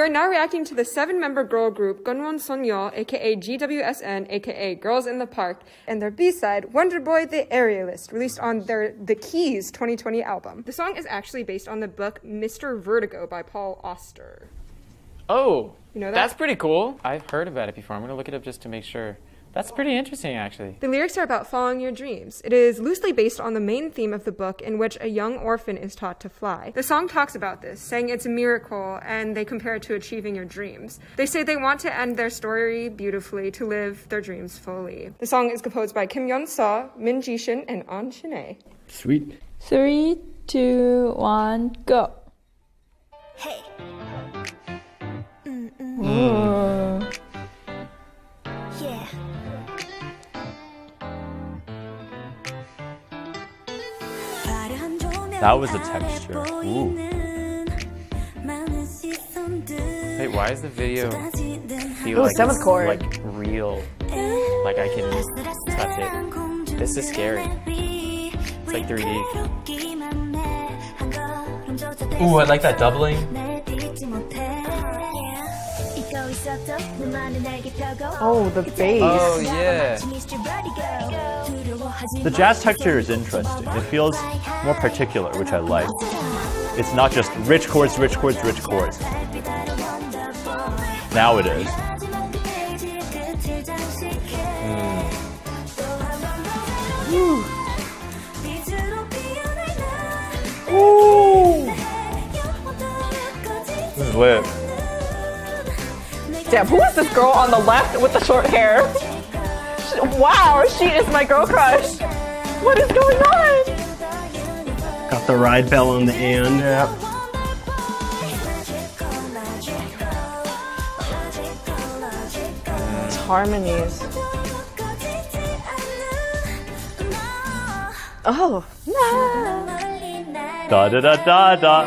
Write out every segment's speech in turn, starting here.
are now reacting to the 7-member girl group Gunwon Sonyo, aka GWSN, aka Girls in the Park, and their B-side, Wonderboy the Aerialist, released on their The Keys 2020 album. The song is actually based on the book Mr. Vertigo by Paul Auster. Oh, you know that? That's pretty cool. I've heard about it before. I'm gonna look it up just to make sure. That's pretty interesting, actually. The lyrics are about following your dreams. It is loosely based on the main theme of the book, in which a young orphan is taught to fly. The song talks about this, saying it's a miracle, and they compare it to achieving your dreams. They say they want to end their story beautifully, to live their dreams fully. The song is composed by Kim Yeon-seo, Min Ji-shin, and An Shin-ae. Sweet. 3, 2, 1, go. Hey. Yeah. That was a texture. Ooh. Wait, why is the video feel like seventh chord. like real? Like I can touch it. This is scary. It's like 3D. Ooh, I like that doubling. Oh, the bass. Oh yeah. The jazz texture is interesting. It feels more particular, which I like. It's not just rich chords, rich chords, rich chords. Now it is. Ooh. This is lit. Damn, who is this girl on the left with the short hair? Wow, she is my girl crush. What is going on? Got the ride bell on the and. Yep. It's harmonies. Oh. Da da da da da.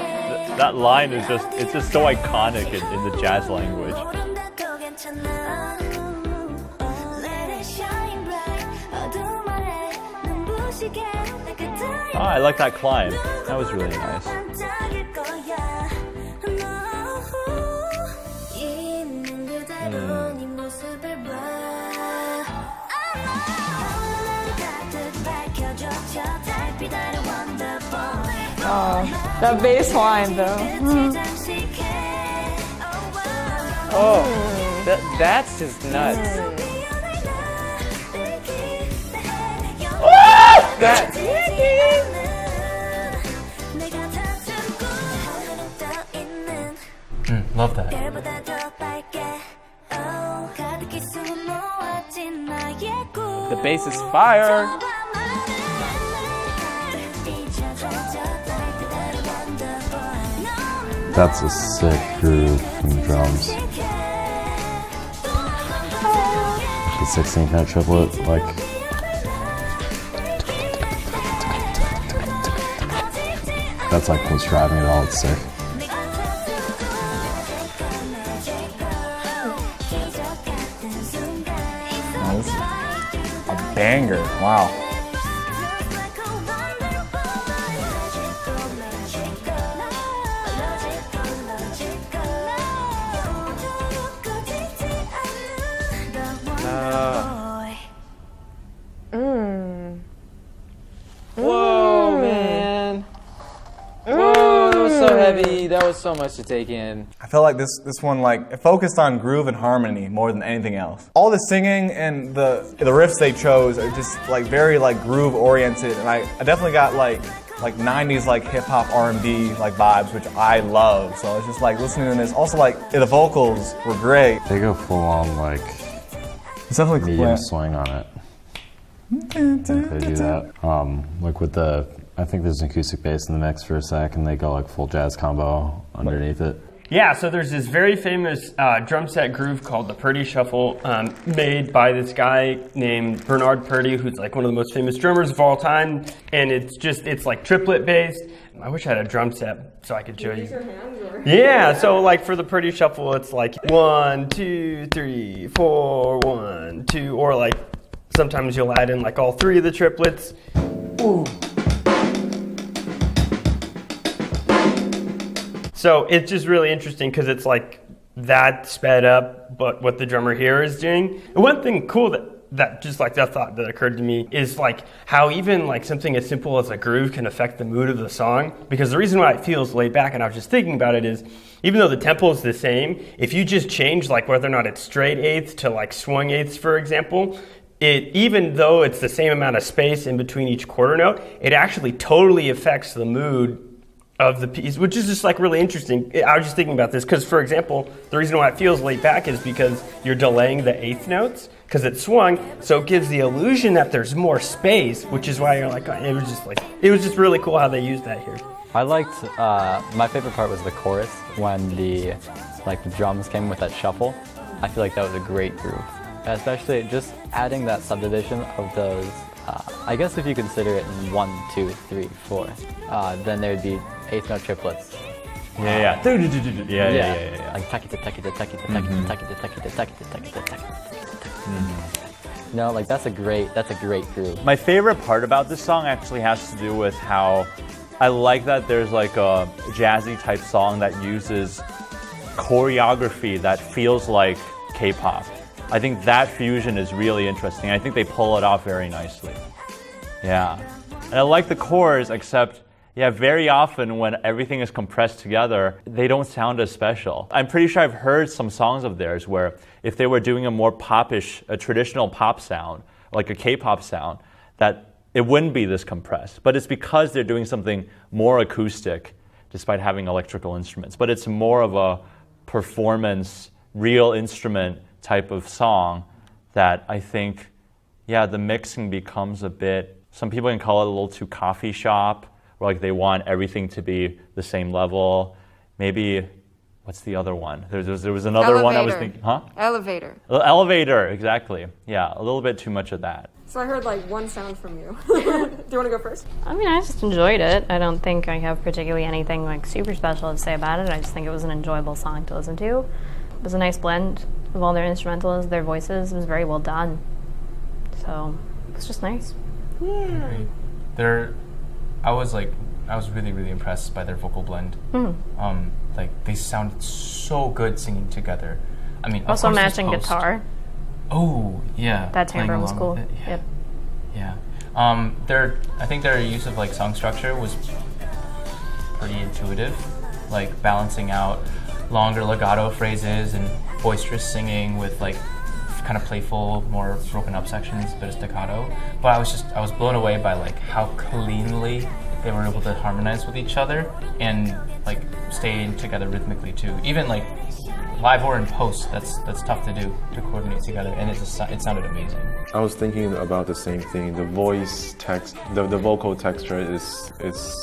That line is just—it's just so iconic in the jazz language. Oh, I like that climb. That was really nice. Oh, that bass line though. Oh, that's just nuts. That. Love that. The bass is fire. That's a sick groove from the drums. The 16th note triplet, like. That's like what's driving it all, it's sick. Oh, this is a banger. Wow. Whoa, man. Whoa, that was so heavy. That was so much to take in. I felt like this one, like, it focused on groove and harmony more than anything else. All the singing and the riffs they chose are just like very like groove oriented, and I definitely got like 90s like hip hop R&B like vibes, which I love. So it's just like listening to this. Also like the vocals were great. They go full on like It's definitely medium swing on it. I think they do that. Like with the, I think there's an acoustic bass in the mix for a sec, and they go like full jazz combo underneath it. Yeah, so there's this very famous drum set groove called the Purdy Shuffle, made by this guy named Bernard Purdy, who's like one of the most famous drummers of all time. And it's like triplet based. I wish I had a drum set so I could show you. Use your hands or? Yeah, so like for the Purdy Shuffle, it's like 1, 2, 3, 4, 1, 2, or like sometimes you'll add in like all 3 of the triplets. Ooh. So it's just really interesting because it's like that sped up but what the drummer here is doing. And one thing cool that thought that occurred to me is like how even like something as simple as a groove can affect the mood of the song. Because the reason why it feels laid back, and I was just thinking about it, is even though the tempo is the same, if you just change like whether or not it's straight eighths to like swung eighths, for example, even though it's the same amount of space in between each quarter note, it actually totally affects the mood of the piece, which is just like really interesting. I was just thinking about this because, for example, the reason why it feels laid back is because you're delaying the eighth notes because it's swung, so it gives the illusion that there's more space, which is why you're like, it was just really cool how they used that here. I liked, my favorite part was the chorus when the drums came with that shuffle. I feel like that was a great groove, especially just adding that subdivision of those. I guess if you consider it 1, 2, 3, 4, then there'd be eighth note triplets. Yeah. Like taki to taki to taki to taki to taki to taki to taki to taki to taki. No, like that's a great groove. My favorite part about this song actually has to do with how I like that there's like a jazzy type song that uses choreography that feels like K-pop. I think that fusion is really interesting. I think they pull it off very nicely. Yeah. And I like the chorus, except, very often when everything is compressed together, they don't sound as special. I'm pretty sure I've heard some songs of theirs where if they were doing a more popish, a traditional pop sound, like a K-pop sound, that it wouldn't be this compressed. But it's because they're doing something more acoustic, despite having electrical instruments. But it's more of a performance, real instrument type of song that I think, the mixing becomes a bit, some people can call it a little too coffee shop, where like they want everything to be the same level. Maybe, what's the other one? There was another one I was thinking, Elevator. Elevator, exactly. Yeah, a little bit too much of that. So I heard like one sound from you. Do you want to go first? I mean, I just enjoyed it. I don't think I have particularly anything like super special to say about it. I just think it was an enjoyable song to listen to. It was a nice blend of all their instrumentals, their voices. It was very well done. So it was just nice. Yeah. I was really, really impressed by their vocal blend. Like they sounded so good singing together. I mean, also matching guitar. Oh yeah, that timbre was cool. Yeah. Yep. Yeah. I think their use of like song structure was pretty intuitive, like balancing out longer legato phrases and boisterous singing with like kind of playful, more broken up sections, a bit of staccato. But I was blown away by like how cleanly they were able to harmonize with each other and like stay together rhythmically too. Even like live or in post, that's tough to do, to coordinate together, and it sounded amazing. I was thinking about the same thing. The voice text, the vocal texture is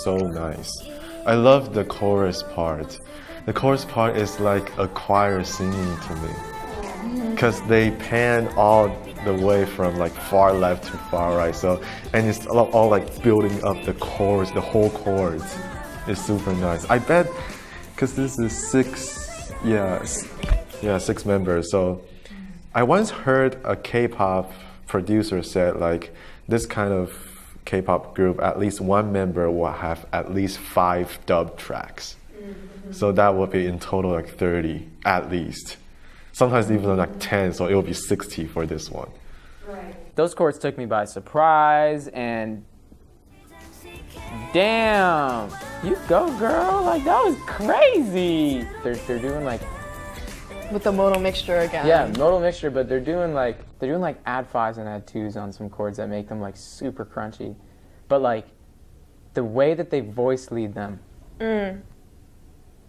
so nice. I love the chorus part. The chorus part is like a choir singing to me, because they pan all the way from like far left to far right. So, and it's all like building up the chords, the whole chords. It's super nice. I bet, because this is six members. So I once heard a K-pop producer said like this kind of K-pop group, at least one member will have at least 5 dub tracks. So that would be in total like 30 at least. Sometimes even like 10, so it will be 60 for this one. Right. Those chords took me by surprise, and damn, you go girl, like that was crazy. They're doing like with the modal mixture again. Yeah, modal mixture, but they're doing like add 5s and add 2s on some chords that make them like super crunchy. But like the way that they voice lead them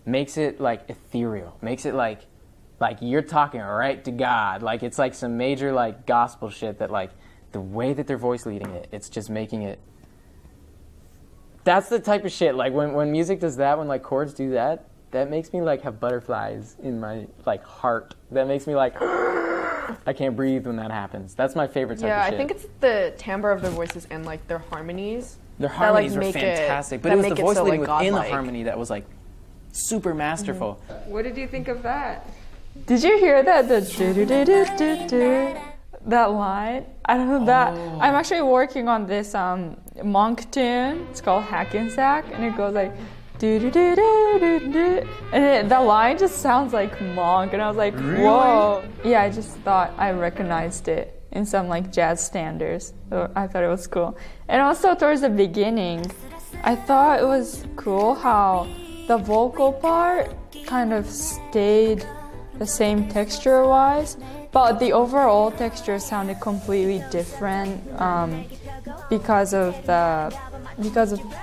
makes it like ethereal. Makes it like you're talking right to God. Like it's like some major like gospel shit that like the way that they're voice leading it, it's just making it. That's the type of shit, like when music does that, when like chords do that, that makes me like have butterflies in my like heart. That makes me like, I can't breathe when that happens. That's my favorite type of shit. Yeah, I think it's the timbre of their voices and like their harmonies. Their harmonies were fantastic, but it was the voice leading within the harmony that was like super masterful. What did you think of that? Did you hear that? That line? I don't know that. I'm actually working on this monk tune. It's called Hack and Sack, and it goes like do do do do do do, and the line just sounds like Monk, and I was like, whoa. Yeah, I just thought I recognized it in some like jazz standards. So I thought it was cool. And also towards the beginning, I thought it was cool how the vocal part kind of stayed the same texture-wise, but the overall texture sounded completely different because of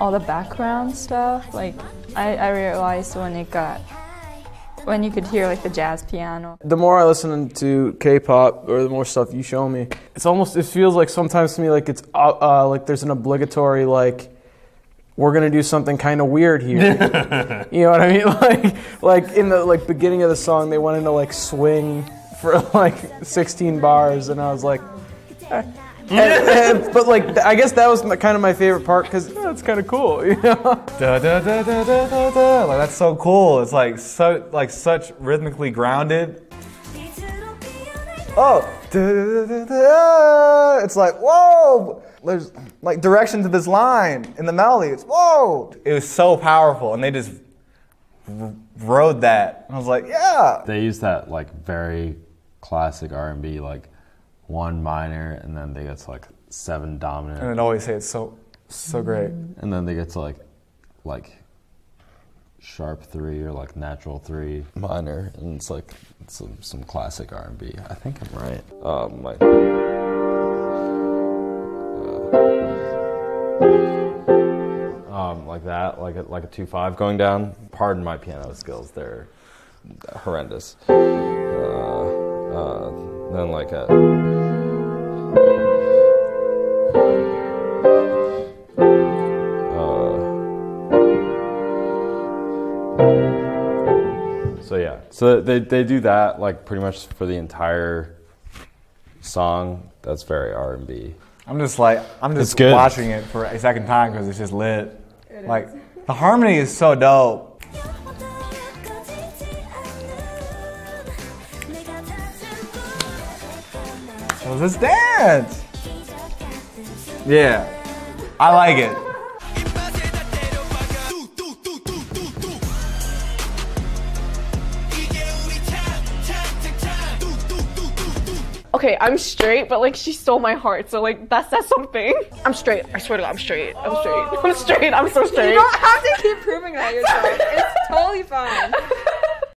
all the background stuff. Like I realized when you could hear like the jazz piano. The more I listen to K-pop, or the more stuff you show me, it feels like sometimes to me like it's like there's an obligatory like, we're gonna do something kind of weird here. You know what I mean? Like in the like beginning of the song, they went into like swing for like 16 bars, and I was like, but like I guess that was kind of my favorite part because it's kind of cool, you know? Da, da, da, da, da, da, da. Like that's so cool. It's like such rhythmically grounded. Oh, da, da, da, da. It's like whoa. There's like direction to this line in the melody. It's whoa. It was so powerful, and they just rode that. I was like, yeah. They use that like very classic R&B, like 1 minor, and then they get to like 7 dominant. And it always say it's so great. And then they get to like sharp 3 or like natural 3 minor, and it's like some classic R&B. I think I'm right. Like that, like a 2/5 going down. Pardon my piano skills; they're horrendous. Then like a. So yeah, so they do that like pretty much for the entire song. That's very R&B. I'm just watching it for a second time because it's just lit. Like the harmony is so dope. So let's dance. Yeah, I like it. Okay, I'm straight, but like she stole my heart, so like that says something. I'm straight. I swear to God, I'm straight. I'm straight. I'm straight. I'm so straight. You don't have to keep proving that yourself. It's totally fine.